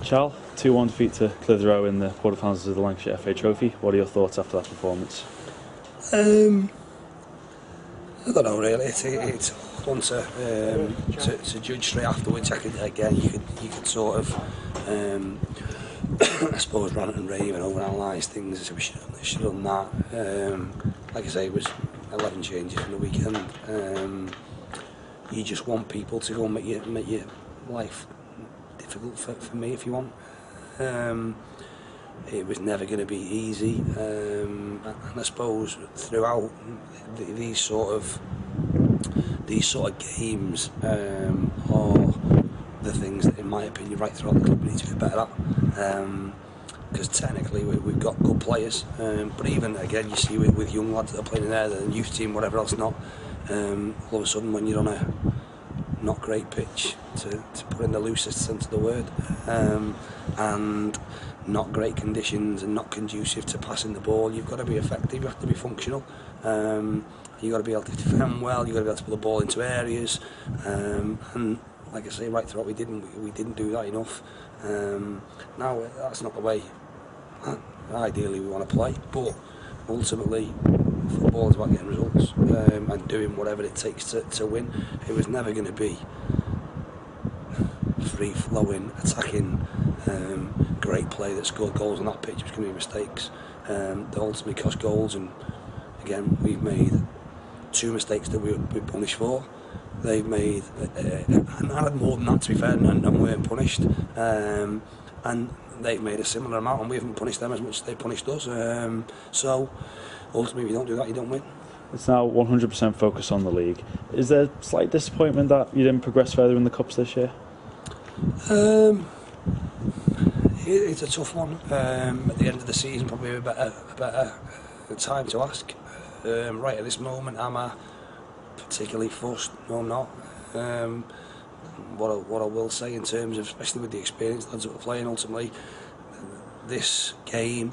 Chall, 2-1 defeat to Clitheroe in the quarterfinals of the Lancashire FA Trophy. What are your thoughts after that performance? I don't know really. It's fun to judge straight afterwards. You could sort of I suppose rant and rave and overanalyse things. So we should have done that. Like I say, it was 11 changes in the weekend. You just want people to go and make your life difficult for me if you want. It was never going to be easy, and I suppose throughout these sort of games are the things that, in my opinion, right throughout the club we need to get better at. Because technically we've got good players, but even again you see with young lads that are playing in there, the youth team, whatever else not, all of a sudden when you're on a not great pitch, to put in the loosest sense of the word, and not great conditions and not conducive to passing the ball, you've got to be effective, you have to be functional, you've got to be able to defend well, you've got to be able to put the ball into areas, and like I say, right throughout we didn't do that enough. Now that's not the way ideally we want to play, but ultimately football is about getting results, and doing whatever it takes to win. It was never going to be free-flowing, attacking, great play that scored goals on that pitch. It was going to be mistakes that ultimately cost goals, and again we've made 2 mistakes that we're punished for. They've made, and I had more than that to be fair, and weren't punished, and they've made a similar amount and we haven't punished them as much as they punished us. So ultimately if you don't do that, you don't win. It's now 100% focus on the league. Is there slight disappointment that you didn't progress further in the Cups this year? It's a tough one. At the end of the season, probably a better time to ask. Right at this moment, am I particularly fussed? No, I'm not. What I will say in terms of, especially with the experienced lads that we're playing, ultimately this game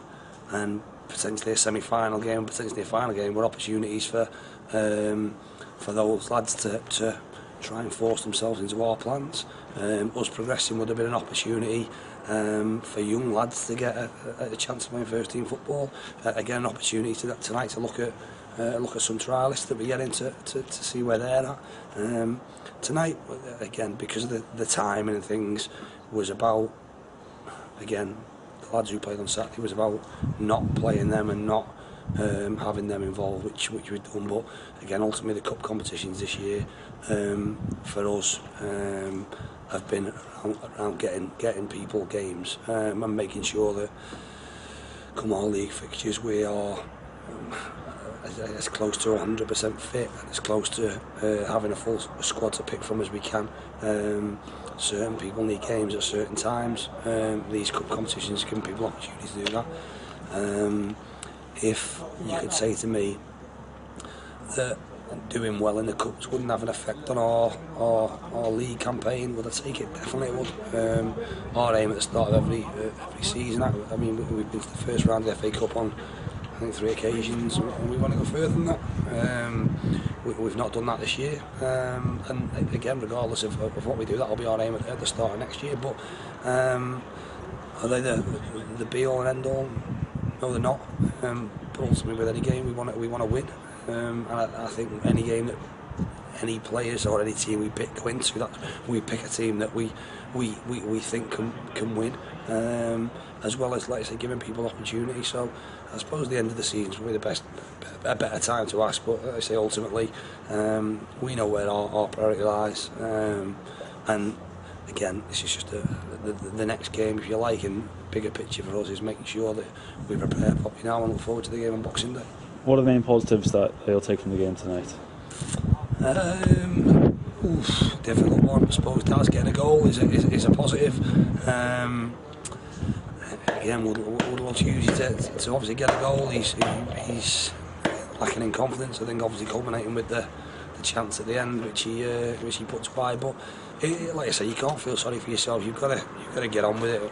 and potentially a semi-final game, potentially a final game, were opportunities for those lads to try and force themselves into our plans. Us progressing would have been an opportunity for young lads to get a chance of playing first team football. Again, an opportunity tonight to look at some trialists that we get into to see where they're at. Tonight, again, because of the timing and things, was about, again, the lads who played on Saturday, was about not playing them and not having them involved, which we've done. But again, ultimately the cup competitions this year for us have been around getting people games, and making sure that come our league fixtures we are as close to 100% fit and as close to having a full squad to pick from as we can. Certain people need games at certain times. These cup competitions give people opportunities to do that. If you could say to me that doing well in the cups wouldn't have an effect on our league campaign, would I take it? Definitely it would. Our aim at the start of every season, I mean, we've been to the first round of the FA Cup on I think 3 occasions, and we want to go further than that. We've not done that this year, and again, regardless of what we do, that'll be our aim at the start of next year. But are they the be all and end all? No, they're not. But ultimately, with any game, we want to win, and I think any game that any players or any team we pick go into, that we pick a team that we think can win, as well as, like I say, giving people opportunity. So I suppose the end of the season is probably a better time to ask, but like I say, ultimately we know where our priority lies, and again, this is just the next game, if you like, and bigger picture for us is making sure that we prepare properly now and look forward to the game on Boxing Day. What are the main positives that you'll take from the game tonight? Difficult one. I suppose Daz getting a goal is a positive. Again, would love to use it to obviously get a goal. He's lacking in confidence. I think obviously culminating with the chance at the end, which he puts wide. But like I say, you can't feel sorry for yourself. You've got to get on with it.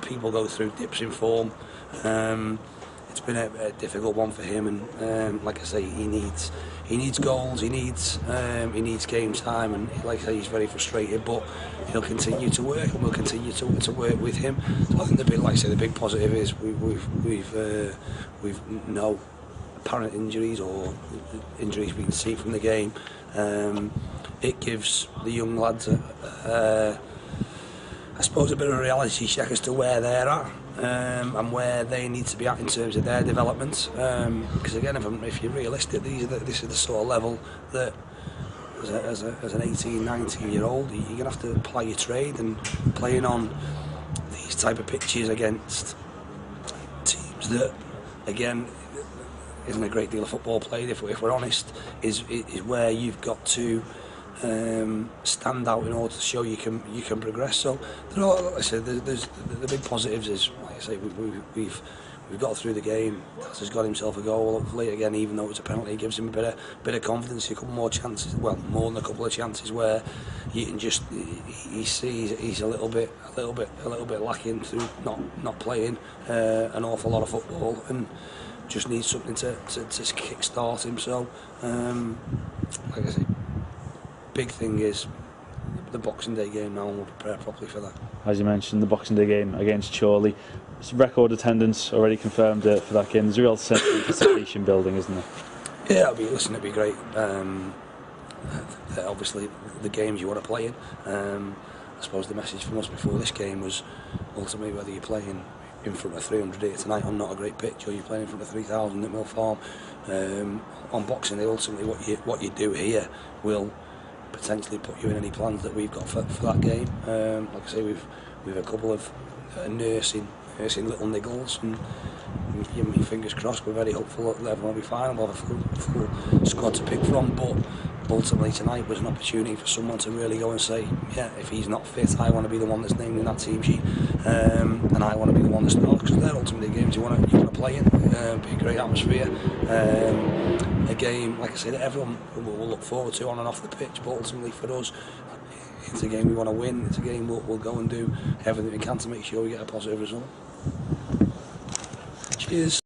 People go through dips in form. been a difficult one for him, and like I say, he needs goals, he needs game time, and like I say, he's very frustrated, but he'll continue to work, and we'll continue to work with him. So I think the big positive is we've no apparent injuries or injuries we can see from the game. It gives the young lads I suppose a bit of a reality check as to where they're at and where they need to be at in terms of their development. Because again, if you're realistic, this is the sort of level that as an 18, 19-year-old, you're going to have to apply your trade, and playing on these type of pitches against teams that, again, isn't a great deal of football played, if we're honest, is where you've got to stand out in order to show you can progress. So like I said, there's the big positives is, like I say, we've got through the game. Tas has got himself a goal, hopefully, again, even though it's a penalty, it gives him a bit of confidence, a couple more chances, well, more than a couple of chances where you can just he sees he's a little bit lacking through not playing an awful lot of football, and just needs something to kick-start him. So like I say, big thing is the Boxing Day game now, and we'll prepare properly for that. As you mentioned, the Boxing Day game against Chall, it's record attendance already confirmed for that game. There's a real sense of anticipation building, isn't there? Yeah, it'd be great. Obviously, the games you want to play in. I suppose the message from us before this game was ultimately whether you're playing in front of 300 here tonight on not a great pitch, or you're playing in front of 3,000 at Mill Farm on Boxing Day. Ultimately, what you do here will potentially put you in any plans that we've got for that game. Like I say, we've a couple of nursing little niggles, and fingers crossed, we're very hopeful that everyone will be fine. We'll have a full squad to pick from, but ultimately tonight was an opportunity for someone to really go and say, yeah, if he's not fit, I want to be the one that's named in that team sheet, and I want to be the one that starts, because they're ultimately games you want to play in. Be a great atmosphere, a game, like I said, that everyone will look forward to on and off the pitch, but ultimately for us, it's a game we want to win. It's a game we'll go and do everything we can to make sure we get a positive result. Cheers.